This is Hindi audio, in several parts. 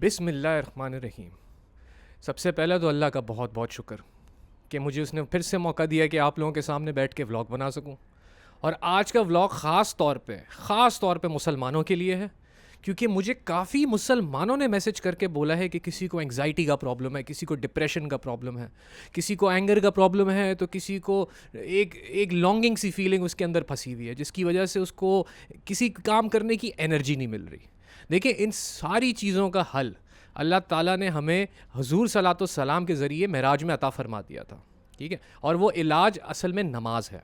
बिस्मिल्लाहिर्रहमानिर्रहीम। सबसे पहले तो अल्लाह का बहुत बहुत शुक्र कि मुझे उसने फिर से मौका दिया कि आप लोगों के सामने बैठ के व्लॉग बना सकूं। और आज का व्लॉग ख़ास तौर पे मुसलमानों के लिए है, क्योंकि मुझे काफ़ी मुसलमानों ने मैसेज करके बोला है कि किसी को एंग्जाइटी का प्रॉब्लम है, किसी को डिप्रेशन का प्रॉब्लम है, किसी को एंगर का प्रॉब्लम है, तो किसी को एक एक लॉन्गिंग सी फीलिंग उसके अंदर फंसी हुई है, जिसकी वजह से उसको किसी काम करने की एनर्जी नहीं मिल रही। देखिए, इन सारी चीज़ों का हल अल्लाह ताला ने हमें हुजूर सल्लल्लाहु अलैहि वसल्लम के ज़रिए मेराज में अता फ़रमा दिया था, ठीक है। और वो इलाज असल में नमाज है।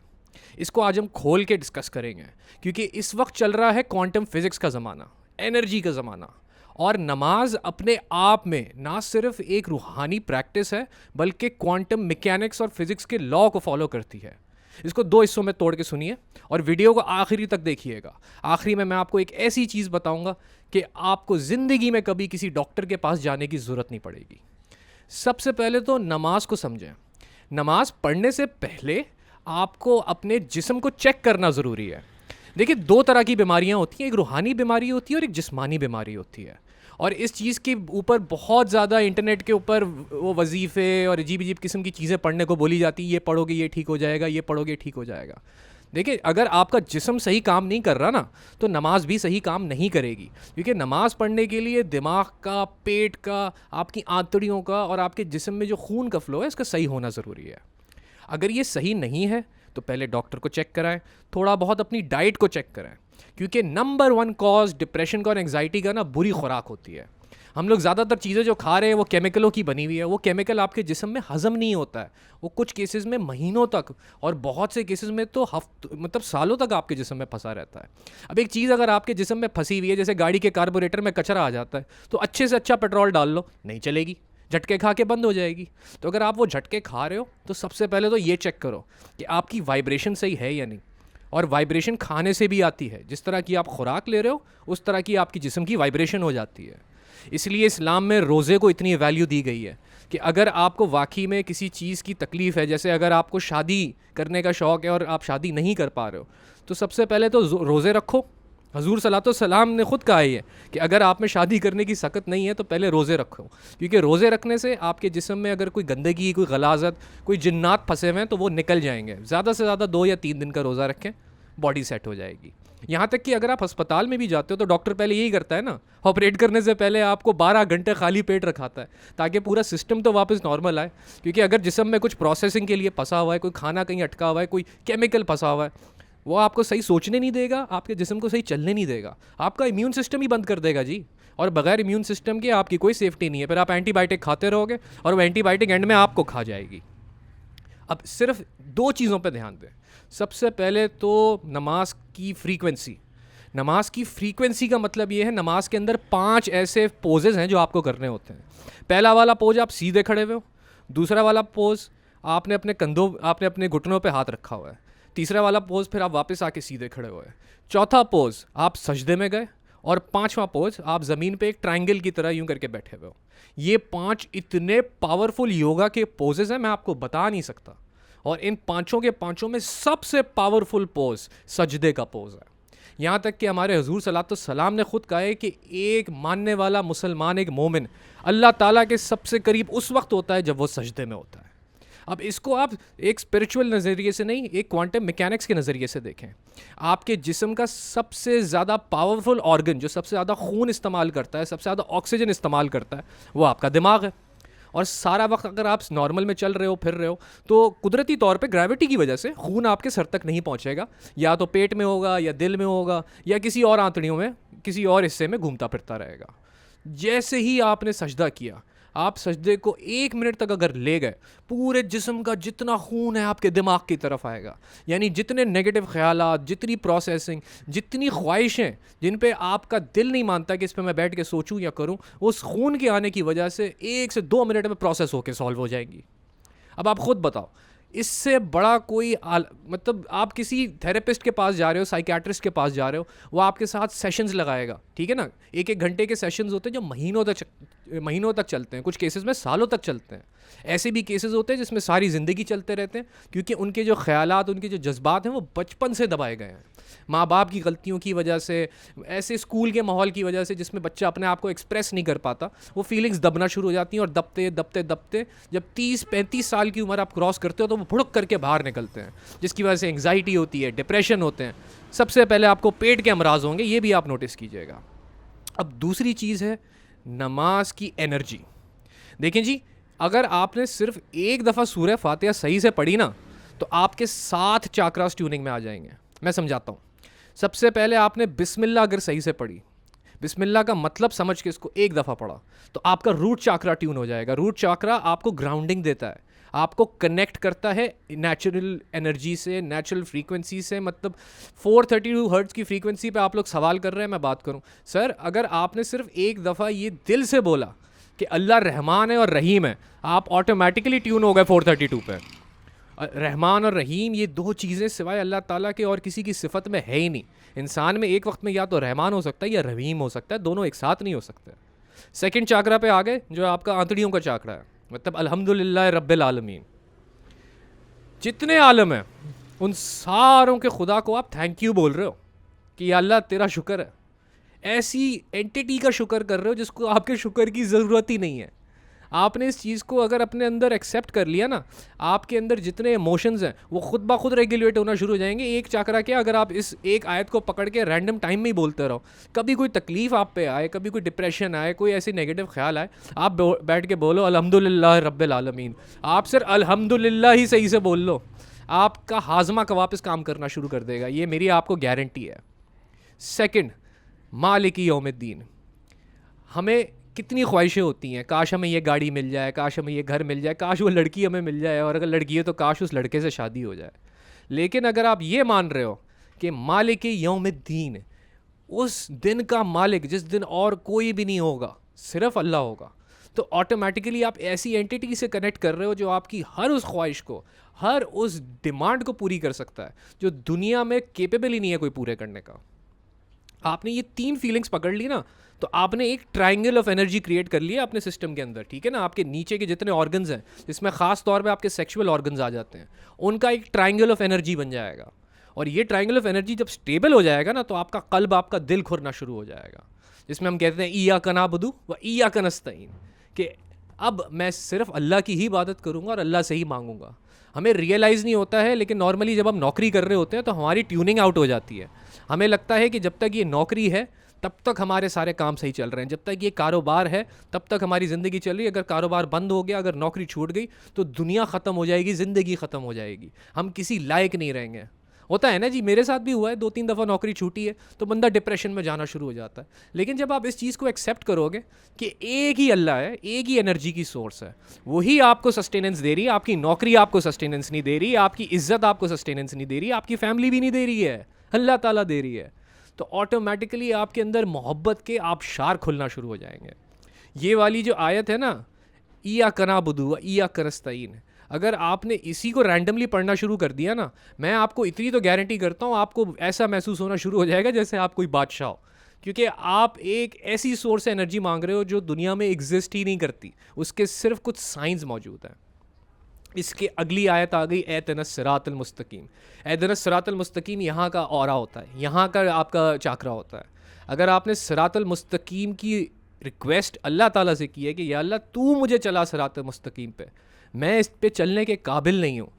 इसको आज हम खोल के डिस्कस करेंगे, क्योंकि इस वक्त चल रहा है क्वांटम फिज़िक्स का ज़माना, एनर्जी का ज़माना। और नमाज अपने आप में ना सिर्फ एक रूहानी प्रैक्टिस है, बल्कि क्वांटम मैकेनिक्स और फिज़िक्स के लॉ को फॉलो करती है। इसको दो हिस्सों में तोड़ के सुनिए और वीडियो को आखिरी तक देखिएगा। आखिरी में मैं आपको एक ऐसी चीज़ बताऊंगा कि आपको ज़िंदगी में कभी किसी डॉक्टर के पास जाने की ज़रूरत नहीं पड़ेगी। सबसे पहले तो नमाज को समझें। नमाज पढ़ने से पहले आपको अपने जिस्म को चेक करना ज़रूरी है। देखिए, दो तरह की बीमारियां होती हैं, एक रूहानी बीमारी होती है और एक जिस्मानी बीमारी होती है। और इस चीज़ के ऊपर बहुत ज़्यादा इंटरनेट के ऊपर वो वजीफ़े और अजीब अजीब किस्म की चीज़ें पढ़ने को बोली जाती, ये पढ़ोगे ये ठीक हो जाएगा, ये पढ़ोगे ठीक हो जाएगा। देखिए, अगर आपका जिस्म सही काम नहीं कर रहा ना, तो नमाज भी सही काम नहीं करेगी, क्योंकि नमाज पढ़ने के लिए दिमाग का, पेट का, आपकी आंतड़ियों का और आपके जिस्म में जो खून का फ्लो है, इसका सही होना ज़रूरी है। अगर ये सही नहीं है तो पहले डॉक्टर को चेक कराएं, थोड़ा बहुत अपनी डाइट को चेक कराएं, क्योंकि नंबर 1 कॉज डिप्रेशन का और एंग्जाइटी का ना बुरी खुराक होती है। हम लोग ज़्यादातर चीज़ें जो खा रहे हैं वो केमिकलों की बनी हुई है। वो केमिकल आपके जिस्म में हज़म नहीं होता है, वो कुछ केसेस में महीनों तक और बहुत से केसेस में तो मतलब सालों तक आपके जिस्म में फंसा रहता है। अब एक चीज़ अगर आपके जिस्म में फंसी हुई है, जैसे गाड़ी के कार्बोरेटर में कचरा आ जाता है, तो अच्छे से अच्छा पेट्रोल डाल लो, नहीं चलेगी, झटके खा के बंद हो जाएगी। तो अगर आप वो झटके खा रहे हो तो सबसे पहले तो ये चेक करो कि आपकी वाइब्रेशन सही है या नहीं। और वाइब्रेशन खाने से भी आती है, जिस तरह की आप खुराक ले रहे हो उस तरह की आपकी जिस्म की वाइब्रेशन हो जाती है। इसलिए इस्लाम में रोज़े को इतनी वैल्यू दी गई है कि अगर आपको वाकई में किसी चीज़ की तकलीफ़ है, जैसे अगर आपको शादी करने का शौक़ है और आप शादी नहीं कर पा रहे हो, तो सबसे पहले तो रोज़े रखो। हजूर सल्लल्लाहु अलैहि वसल्लम ने ख़ुद कहा है कि अगर आप में शादी करने की सकत नहीं है तो पहले रोज़े रखो, क्योंकि रोज़े रखने से आपके जिस्म में अगर कोई गंदगी, कोई गलाजत, कोई जिन्नात फंसे हुए हैं तो वो निकल जाएंगे। ज़्यादा से ज़्यादा 2 या 3 दिन का रोज़ा रखें, बॉडी सेट हो जाएगी। यहाँ तक कि अगर आप अस्पताल में भी जाते हो तो डॉक्टर पहले यही करता है ना, ऑपरेट करने से पहले आपको 12 घंटे खाली पेट रखाता है, ताकि पूरा सिस्टम तो वापस नॉर्मल आए। क्योंकि अगर जिस्म में कुछ प्रोसेसिंग के लिए फंसा हुआ है, कोई खाना कहीं अटका हुआ है, कोई केमिकल फंसा हुआ है, वो आपको सही सोचने नहीं देगा, आपके जिस्म को सही चलने नहीं देगा, आपका इम्यून सिस्टम ही बंद कर देगा जी। और बगैर इम्यून सिस्टम के आपकी कोई सेफ्टी नहीं है। फिर आप एंटीबायोटिक खाते रहोगे और वो एंटीबायोटिक एंड में आपको खा जाएगी। अब सिर्फ 2 चीज़ों पे ध्यान दें। सबसे पहले तो नमाज की फ्रीक्वेंसी। नमाज की फ्रीक्वेंसी का मतलब ये है, नमाज के अंदर 5 ऐसे पोजेज़ हैं जो आपको करने होते हैं। पहला वाला पोज आप सीधे खड़े हुए हो, दूसरा वाला पोज आपने अपने घुटनों पे हाथ रखा हुआ है, तीसरा वाला पोज फिर आप वापस आके सीधे खड़े हुए, चौथा पोज आप सजदे में गए, और 5वां पोज आप ज़मीन पे एक ट्रायंगल की तरह यूं करके बैठे हुए हो। ये 5 इतने पावरफुल योगा के पोजेज़ हैं, मैं आपको बता नहीं सकता। और इन पाँचों के पाँचों में सबसे पावरफुल पोज सजदे का पोज है। यहाँ तक कि हमारे हुजूर सल्लल्लाहु अलैहि वसल्लम ने खुद कहा है कि एक मानने वाला मुसलमान, एक मोमिन, अल्लाह ताला के सबसे करीब उस वक्त होता है जब वो सजदे में होता है। अब इसको आप एक स्पिरिचुअल नज़रिए से नहीं, एक क्वांटम मैकेनिक्स के नज़रिए से देखें। आपके जिस्म का सबसे ज़्यादा पावरफुल ऑर्गन, जो सबसे ज़्यादा खून इस्तेमाल करता है, सबसे ज़्यादा ऑक्सीजन इस्तेमाल करता है, वो आपका दिमाग है। और सारा वक्त अगर आप नॉर्मल में चल रहे हो, फिर रहे हो, तो कुदरती तौर पे ग्रेविटी की वजह से खून आपके सर तक नहीं पहुंचेगा, या तो पेट में होगा, या दिल में होगा, या किसी और आंतड़ियों में, किसी और हिस्से में घूमता फिरता रहेगा। जैसे ही आपने सजदा किया, आप सजदे को 1 मिनट तक अगर ले गए, पूरे जिस्म का जितना खून है आपके दिमाग की तरफ आएगा। यानी जितने नेगेटिव ख्यालात, जितनी प्रोसेसिंग, जितनी ख्वाहिशें जिन पे आपका दिल नहीं मानता कि इस पे मैं बैठ के सोचूं या करूं, उस खून के आने की वजह से 1 से 2 मिनट में प्रोसेस होकर सॉल्व हो जाएंगी। अब आप खुद बताओ, इससे बड़ा कोई मतलब आप किसी थेरेपिस्ट के पास जा रहे हो, साइकियाट्रिस्ट के पास जा रहे हो, वो आपके साथ सेशंस लगाएगा, ठीक है ना। 1-1 घंटे के सेशंस होते हैं जो महीनों तक महीनों तक चलते हैं, कुछ केसेस में सालों तक चलते हैं। ऐसे भी केसेस होते हैं जिसमें सारी ज़िंदगी चलते रहते हैं, क्योंकि उनके जो ख़यालात, उनके जो जज्बात हैं वो बचपन से दबाए गए हैं, माँ बाप की गलतियों की वजह से, ऐसे स्कूल के माहौल की वजह से जिसमें बच्चा अपने आप को एक्सप्रेस नहीं कर पाता, वो फीलिंग्स दबना शुरू हो जाती हैं, और दबते दबते दबते जब 30-35 साल की उम्र आप क्रॉस करते हो तो वो भुड़क करके बाहर निकलते हैं, जिसकी वजह से एंग्जाइटी होती है, डिप्रेशन होते हैं। सबसे पहले आपको पेट के अमराज होंगे, ये भी आप नोटिस कीजिएगा। अब दूसरी चीज़ है नमाज की एनर्जी। देखें जी, अगर आपने सिर्फ एक दफ़ा सूरह फातिहा सही से पढ़ी ना, तो आपके 7 चाक्रास ट्यूनिंग में आ जाएंगे। मैं समझाता हूँ। सबसे पहले आपने बिस्मिल्लाह अगर सही से पढ़ी, बिस्मिल्लाह का मतलब समझ के इसको एक दफ़ा पढ़ा, तो आपका रूट चाक्रा ट्यून हो जाएगा। रूट चाक्रा आपको ग्राउंडिंग देता है, आपको कनेक्ट करता है नेचुरल एनर्जी से, नेचुरल फ्रीक्वेंसी से। मतलब 432 हर्ट्ज़ की फ्रीक्वेंसी पे आप लोग सवाल कर रहे हैं, मैं बात करूं सर, अगर आपने सिर्फ एक दफ़ा ये दिल से बोला कि अल्लाह रहमान है और रहीम है, आप ऑटोमेटिकली ट्यून हो गए 432 पे। रहमान और रहीम ये दो चीज़ें सिवाय अल्लाह ताला के और किसी की सिफत में है ही नहीं। इंसान में एक वक्त में या तो रहमान हो सकता है या रहीम हो सकता है, दोनों एक साथ नहीं हो सकते। सेकंड चाकरा पे आ गए, जो आपका आंतड़ियों का चाकरा है, मतलब अल्हम्दुलिल्लाह रब्बिल आलमीन। जितने आलम हैं उन सारों के खुदा को आप थैंक यू बोल रहे हो कि या अल्लाह तेरा शुक्र है। ऐसी एंटिटी का शुक्र कर रहे हो जिसको आपके शुक्र की ज़रूरत ही नहीं है। आपने इस चीज़ को अगर अपने अंदर एक्सेप्ट कर लिया ना, आपके अंदर जितने इमोशंस हैं वो खुद ब खुद रेगुलेट होना शुरू हो जाएंगे। एक चाकरा क्या, अगर आप इस एक आयत को पकड़ के रैंडम टाइम में ही बोलते रहो, कभी कोई तकलीफ़ आप पे आए, कभी कोई डिप्रेशन आए, कोई ऐसी नेगेटिव ख्याल आए, आप बैठ के बोलो अल्हम्दुलिल्लाह रब्बिल आलमीन। आप सिर्फ अल्हम्दुलिल्लाह ही सही से बोल लो, आपका हाजमा का वापस काम करना शुरू कर देगा, ये मेरी आपको गारंटी है। सेकंड, मालिकी यौमिद्दीन। हमें कितनी ख्वाहिशें होती हैं, काश हमें ये गाड़ी मिल जाए, काश हमें ये घर मिल जाए, काश वो लड़की हमें मिल जाए, और अगर लड़की है तो काश उस लड़के से शादी हो जाए। लेकिन अगर आप ये मान रहे हो कि मालिक यौमिद्दीन, उस दिन का मालिक जिस दिन और कोई भी नहीं होगा, सिर्फ अल्लाह होगा, तो ऑटोमेटिकली आप ऐसी एंटिटी से कनेक्ट कर रहे हो जो आपकी हर उस ख्वाहिश को, हर उस डिमांड को पूरी कर सकता है जो दुनिया में केपेबल ही नहीं है कोई पूरे करने का। आपने ये 3 फीलिंग्स पकड़ ली ना, तो आपने एक ट्रायंगल ऑफ एनर्जी क्रिएट कर लिया अपने सिस्टम के अंदर, ठीक है ना। आपके नीचे के जितने ऑर्गन्स हैं, जिसमें ख़ास तौर पे आपके सेक्सुअल ऑर्गन्स आ जाते हैं, उनका एक ट्रायंगल ऑफ एनर्जी बन जाएगा। और ये ट्रायंगल ऑफ एनर्जी जब स्टेबल हो जाएगा ना, तो आपका कल्ब, आपका दिल खुरना शुरू हो जाएगा, जिसमें हम कहते हैं इय्याका नअबुदु व इय्याका नस्तईन, कि अब मैं सिर्फ अल्लाह की ही इबादत करूँगा और अल्लाह से ही मांगूंगा। हमें रियलाइज़ नहीं होता है, लेकिन नॉर्मली जब हम नौकरी कर रहे होते हैं तो हमारी ट्यूनिंग आउट हो जाती है। हमें लगता है कि जब तक ये नौकरी है तब तक हमारे सारे काम सही चल रहे हैं, जब तक ये कारोबार है तब तक हमारी ज़िंदगी चल रही है। अगर कारोबार बंद हो गया, अगर नौकरी छूट गई, तो दुनिया ख़त्म हो जाएगी, ज़िंदगी ख़त्म हो जाएगी, हम किसी लायक नहीं रहेंगे। होता है ना जी, मेरे साथ भी हुआ है, 2-3 दफ़ा नौकरी छूटी है तो बंदा डिप्रेशन में जाना शुरू हो जाता है। लेकिन जब आप इस चीज़ को एक्सेप्ट करोगे कि एक ही अल्लाह है, एक ही एनर्जी की सोर्स है, वही आपको सस्टेनेंस दे रही है, आपकी नौकरी आपको सस्टेनेंस नहीं दे रही, आपकी इज्जत आपको सस्टेनेंस नहीं दे रही, आपकी फैमिली भी नहीं दे रही है, अल्लाह ताला दे रही है, तो ऑटोमेटिकली आपके अंदर मोहब्बत के आबशार खुलना शुरू हो जाएंगे। ये वाली जो आयत है ना, इय्याका नअबुदु व इय्याका नस्तईन, अगर आपने इसी को रैंडमली पढ़ना शुरू कर दिया ना, मैं आपको इतनी तो गारंटी करता हूँ, आपको ऐसा महसूस होना शुरू हो जाएगा जैसे आप कोई बादशाह हो, क्योंकि आप एक ऐसी सोर्स से एनर्जी मांग रहे हो जो दुनिया में एग्जिस्ट ही नहीं करती, उसके सिर्फ कुछ साइंस मौजूद हैं। इसके अगली आयत आ गई एहदिनस सिरातल मुस्तकीम। एहदिनस सिरातल मुस्तकीम यहाँ का औरा होता है, यहाँ का आपका चाकरा होता है। अगर आपने सिरातल मुस्तकीम की रिक्वेस्ट अल्लाह ताला से की है कि या अल्लाह तू मुझे चला सिरातल मुस्तकीम पे, मैं इस पे चलने के काबिल नहीं हूँ,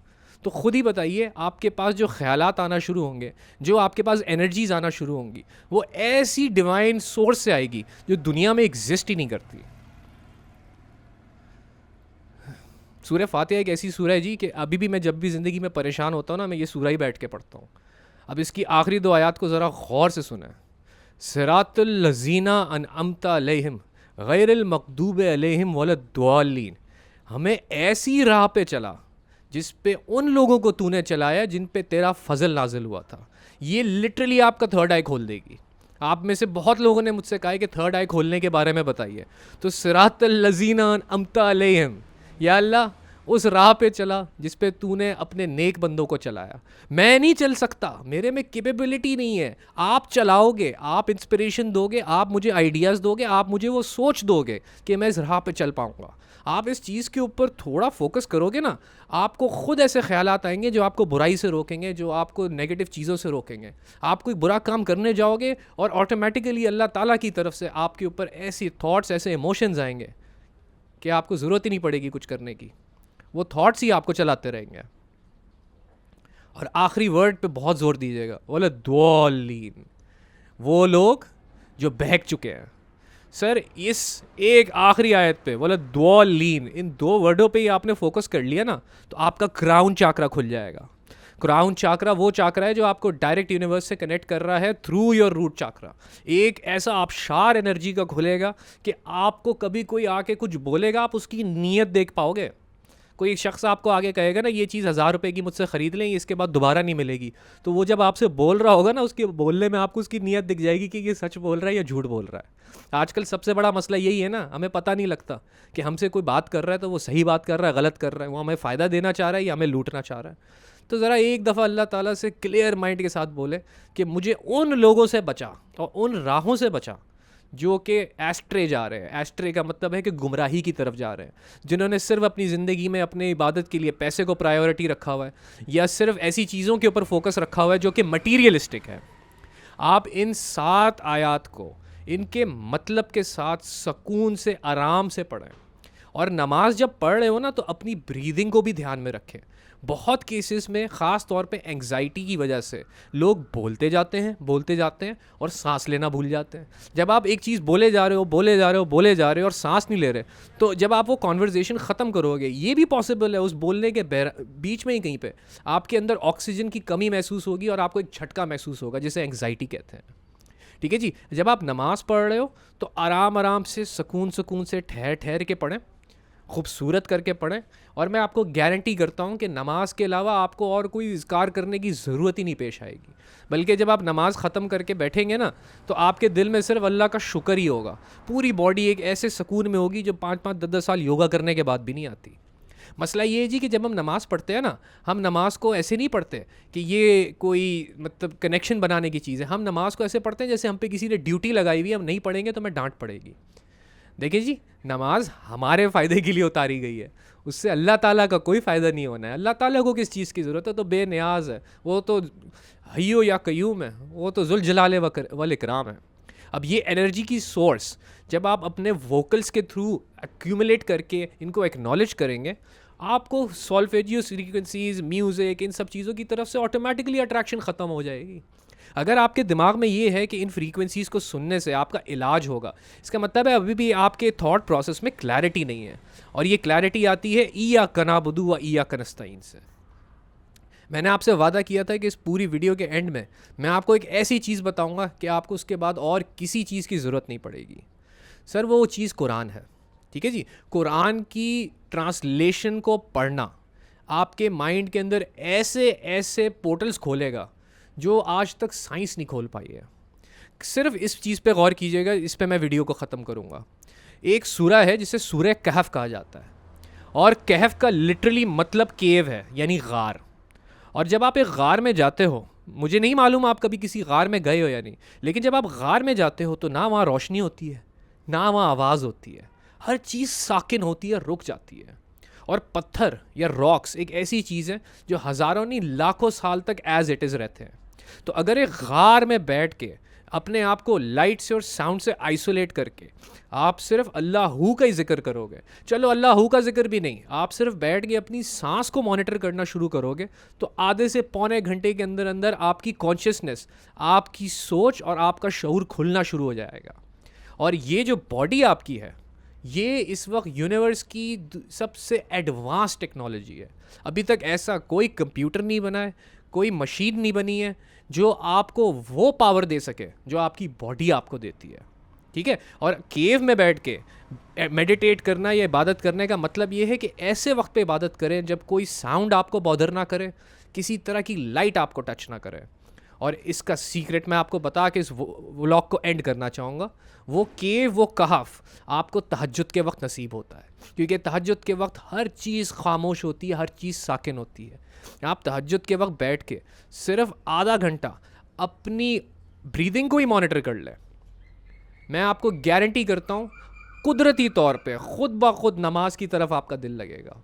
तो ख़ुद ही बताइए आपके पास जो ख्यालात आना शुरू होंगे, जो आपके पास एनर्जीज़ आना शुरू होंगी, वो ऐसी डिवाइन सोर्स से आएगी जो दुनिया में एग्जिस्ट ही नहीं करती। सूरह फातिहा एक ऐसी सूरह है जी कि अभी भी मैं जब भी ज़िंदगी में परेशान होता हूँ ना, मैं ये सूरह ही बैठ के पढ़ता हूँ। अब इसकी आखिरी 2 आयत को ज़रा गौर से सुना है। सिरातुल लज़ीना अनअमता अलैहिम गैरिल मग़दूबि अलैहिम वलद्दाल्लीन, हमें ऐसी राह पे चला जिस पे उन लोगों को तूने चलाया जिन पे तेरा फजल नाजिल हुआ था। ये लिटरली आपका थर्ड आई खोल देगी। आप में से बहुत लोगों ने मुझसे कहा है कि थर्ड आई खोलने के बारे में बताइए, तो सिरातुल लज़ीना अनअमता अलैहिम, या अल्लाह उस राह पे चला जिस पे तूने अपने नेक बंदों को चलाया। मैं नहीं चल सकता, मेरे में कैपेबिलिटी नहीं है। आप चलाओगे, आप इंस्पिरेशन दोगे, आप मुझे आइडियाज़ दोगे, आप मुझे वो सोच दोगे कि मैं इस राह पे चल पाऊँगा। आप इस चीज़ के ऊपर थोड़ा फोकस करोगे ना, आपको खुद ऐसे ख्यालात आएंगे जो आपको बुराई से रोकेंगे, जो आपको नेगेटिव चीज़ों से रोकेंगे। आप कोई बुरा काम करने जाओगे और ऑटोमेटिकली अल्लाह ताला की तरफ से आपके ऊपर ऐसी थॉट्स, ऐसे इमोशंस आएंगे कि आपको ज़रूरत ही नहीं पड़ेगी कुछ करने की। वो थॉट्स ही आपको चलाते रहेंगे। और आखिरी वर्ड पे बहुत जोर दीजिएगा, बोले द्वालीन, वो लोग जो बहक चुके हैं। सर इस एक आखिरी आयत पे बोला द्वालीन, इन दो वर्डों पे ही आपने फोकस कर लिया ना, तो आपका क्राउन चाकरा खुल जाएगा। क्राउन चाकरा वो चाकरा है जो आपको डायरेक्ट यूनिवर्स से कनेक्ट कर रहा है थ्रू योर रूट चाकरा। एक ऐसा आबशार एनर्जी का खुलेगा कि आपको कभी कोई आके कुछ बोलेगा, आप उसकी नीयत देख पाओगे। कोई शख्स आपको आगे कहेगा ना ये चीज़ 1000 रुपये की मुझसे ख़रीद लें, इसके बाद दोबारा नहीं मिलेगी, तो वो जब आपसे बोल रहा होगा ना, उसके बोलने में आपको उसकी नीयत दिख जाएगी कि ये सच बोल रहा है या झूठ बोल रहा है। आजकल सबसे बड़ा मसला यही है ना, हमें पता नहीं लगता कि हमसे कोई बात कर रहा है तो वो सही बात कर रहा है, गलत कर रहा है, वो हमें फ़ायदा देना चाह रहा है या हमें लूटना चाह रहा है। तो ज़रा एक दफ़ा अल्लाह ताला से क्लियर माइंड के साथ बोले कि मुझे उन लोगों से बचा और उन राहों से बचा जो कि एस्ट्रे जा रहे हैं। एस्ट्रे का मतलब है कि गुमराही की तरफ जा रहे हैं, जिन्होंने सिर्फ अपनी ज़िंदगी में अपने इबादत के लिए पैसे को प्रायोरिटी रखा हुआ है, या सिर्फ ऐसी चीज़ों के ऊपर फोकस रखा हुआ है जो कि मटीरियलिस्टिक है। आप इन 7 आयात को इनके मतलब के साथ सुकून से, आराम से पढ़ें। और नमाज जब पढ़ रहे हो ना, तो अपनी ब्रीदिंग को भी ध्यान में रखें। बहुत केसेस में ख़ास तौर पे एंग्जाइटी की वजह से लोग बोलते जाते हैं और सांस लेना भूल जाते हैं। जब आप एक चीज़ बोले जा रहे हो और सांस नहीं ले रहे, तो जब आप वो कॉन्वर्जेसन ख़त्म करोगे, ये भी पॉसिबल है उस बोलने के बीच में ही कहीं पे आपके अंदर ऑक्सीजन की कमी महसूस होगी और आपको एक झटका महसूस होगा, जिसे एंग्जाइटी कहते हैं। ठीक है जी। जब आप नमाज़ पढ़ रहे हो तो आराम आराम से, सुकून से, ठहर ठहर के पढ़ें, खूबसूरत करके पढ़ें। और मैं आपको गारंटी करता हूँ कि नमाज के अलावा आपको और कोई इज़कार करने की ज़रूरत ही नहीं पेश आएगी। बल्कि जब आप नमाज़ ख़त्म करके बैठेंगे ना, तो आपके दिल में सिर्फ अल्लाह का शुक्र ही होगा। पूरी बॉडी एक ऐसे सुकून में होगी जो 5-5, 10-10 साल योगा करने के बाद भी नहीं आती। मसला ये है जी कि जब हम नमाज़ पढ़ते हैं ना, हम नमाज को ऐसे नहीं पढ़ते कि ये कोई मतलब कनेक्शन बनाने की चीज़ है। हम नमाज को ऐसे पढ़ते हैं जैसे हम पे किसी ने ड्यूटी लगाई हुई है, हम नहीं पढ़ेंगे तो हमें डांट पड़ेगी। देखिए जी, नमाज हमारे फ़ायदे के लिए उतारी गई है, उससे अल्लाह ताला का कोई फ़ायदा नहीं होना है। अल्लाह ताला को किस चीज़ की ज़रूरत है, तो बेनियाज है, वो तो हय्यो या कयूम है, वो तो जुल जलाले वल इकराम है। अब ये एनर्जी की सोर्स जब आप अपने वोकल्स के थ्रू एक्यूमुलेट करके इनको एक्नॉलेज करेंगे, आपको सॉल्फेजियो फ्रीक्वेंसीज, म्यूज़िक, इन सब चीज़ों की तरफ से ऑटोमेटिकली अट्रैक्शन ख़त्म हो जाएगी। अगर आपके दिमाग में ये है कि इन फ्रीक्वेंसीज़ को सुनने से आपका इलाज होगा, इसका मतलब है अभी भी आपके थॉट प्रोसेस में क्लैरिटी नहीं है। और ये क्लैरिटी आती है इय्याका नअबुदु व इय्याका नस्तईन से। मैंने आपसे वादा किया था कि इस पूरी वीडियो के एंड में मैं आपको एक ऐसी चीज़ बताऊंगा कि आपको उसके बाद और किसी चीज़ की ज़रूरत नहीं पड़ेगी। सर वो चीज़ कुरान है। ठीक है जी। कुरान की ट्रांसलेशन को पढ़ना आपके माइंड के अंदर ऐसे ऐसे पोर्टल्स खोलेगा जो आज तक साइंस नहीं खोल पाई है। सिर्फ इस चीज़ पे गौर कीजिएगा, इस पे मैं वीडियो को ख़त्म करूँगा। एक सूरा है जिसे सूरह कहफ कहा जाता है, और कहफ का लिटरली मतलब केव है, यानी गार। और जब आप एक गार में जाते हो, मुझे नहीं मालूम आप कभी किसी गार में गए हो या नहीं, लेकिन जब आप गार में जाते हो तो ना वहाँ रोशनी होती है, ना वहाँ आवाज़ होती है, हर चीज़ साकिन होती है, रुक जाती है। और पत्थर या रॉक्स एक ऐसी चीज़ है जो हज़ारों नहीं लाखों साल तक एज इट इज़ रहते हैं। तो अगर एक गार में बैठ के अपने आप को लाइट से और साउंड से आइसोलेट करके आप सिर्फ अल्लाहू का ही जिक्र करोगे, चलो अल्लाहू का जिक्र भी नहीं, आप सिर्फ बैठ के अपनी सांस को मॉनिटर करना शुरू करोगे, तो आधे से पौने घंटे के अंदर अंदर आपकी कॉन्शियसनेस, आपकी सोच और आपका शऊर खुलना शुरू हो जाएगा। और ये जो बॉडी आपकी है, ये इस वक्त यूनिवर्स की सबसे एडवांस टेक्नोलॉजी है। अभी तक ऐसा कोई कंप्यूटर नहीं बना है, कोई मशीन नहीं बनी है जो आपको वो पावर दे सके जो आपकी बॉडी आपको देती है। ठीक है। और केव में बैठ के मेडिटेट करना या इबादत करने का मतलब ये है कि ऐसे वक्त पे इबादत करें जब कोई साउंड आपको बॉदर ना करे, किसी तरह की लाइट आपको टच ना करे। और इसका सीक्रेट मैं आपको बता के इस व्लॉग को एंड करना चाहूँगा। वो केव, वो कहफ आपको तहज्जुद के वक्त नसीब होता है, क्योंकि तहज्जुद के वक्त हर चीज़ खामोश होती है, हर चीज़ साकिन होती है। आप तहज्जुद के वक्त बैठ के सिर्फ आधा घंटा अपनी ब्रीदिंग को ही मॉनिटर कर लें, मैं आपको गारंटी करता हूँ कुदरती तौर पे खुद ब खुद नमाज की तरफ आपका दिल लगेगा।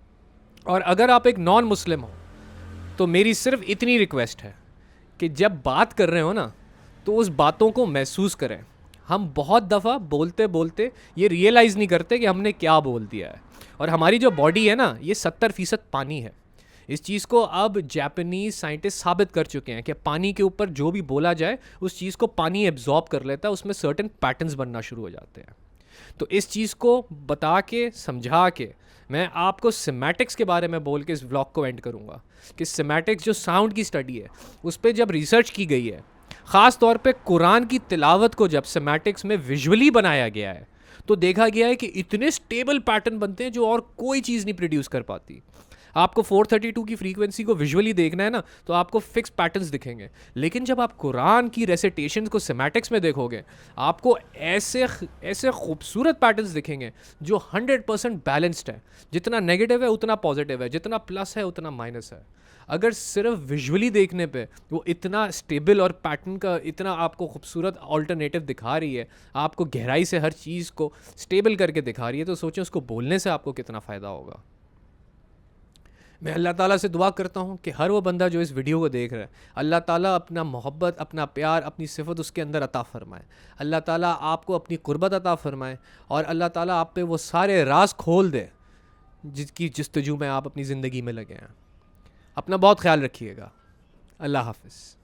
और अगर आप एक नॉन मुस्लिम हो तो मेरी सिर्फ इतनी रिक्वेस्ट है कि जब बात कर रहे हो ना तो उस बातों को महसूस करें। हम बहुत दफ़ा बोलते बोलते ये रियलाइज़ नहीं करते कि हमने क्या बोल दिया है। और हमारी जो बॉडी है ना, ये 70% पानी है। इस चीज़ को अब जापानीज़ साइंटिस्ट साबित कर चुके हैं कि पानी के ऊपर जो भी बोला जाए उस चीज़ को पानी एब्जॉर्ब कर लेता है, उसमें सर्टेन पैटर्न्स बनना शुरू हो जाते हैं। तो इस चीज़ को बता के समझा के मैं आपको सिमेटिक्स के बारे में बोल के इस व्लॉग को एंड करूँगा कि सिमेटिक्स जो साउंड की स्टडी है उस पर जब रिसर्च की गई है, ख़ास तौर पे कुरान की तिलावत को जब सिमेटिक्स में विजुअली बनाया गया है तो देखा गया है कि इतने स्टेबल पैटर्न बनते हैं जो और कोई चीज़ नहीं प्रोड्यूस कर पाती। आपको 432 की फ्रीक्वेंसी को विजुअली देखना है ना तो आपको फिक्स पैटर्न्स दिखेंगे, लेकिन जब आप कुरान की रेसिटेशन को सिमेटिक्स में देखोगे आपको ऐसे ऐसे खूबसूरत पैटर्न्स दिखेंगे जो 100% बैलेंस्ड है। जितना नेगेटिव है उतना पॉजिटिव है, जितना प्लस है उतना माइनस है। अगर सिर्फ विजुअली देखने पे वो इतना स्टेबल और पैटर्न का इतना आपको खूबसूरत ऑल्टरनेटिव दिखा रही है, आपको गहराई से हर चीज़ को स्टेबल करके दिखा रही है, तो सोचें उसको बोलने से आपको कितना फ़ायदा होगा। मैं अल्लाह ताला से दुआ करता हूँ कि हर वो बंदा जो इस वीडियो को देख रहा है, अल्लाह ताला अपना मोहब्बत, अपना प्यार, अपनी सिफत उसके अंदर अता फ़रमाए। अल्लाह ताला आपको अपनी कुर्बत अता फ़रमाए और अल्लाह ताला आप पे वो सारे राज खोल दे जिसकी जस्तजू में आप अपनी ज़िंदगी में लगे हैं। अपना बहुत ख्याल रखिएगा। अल्लाह हाफ़िज़।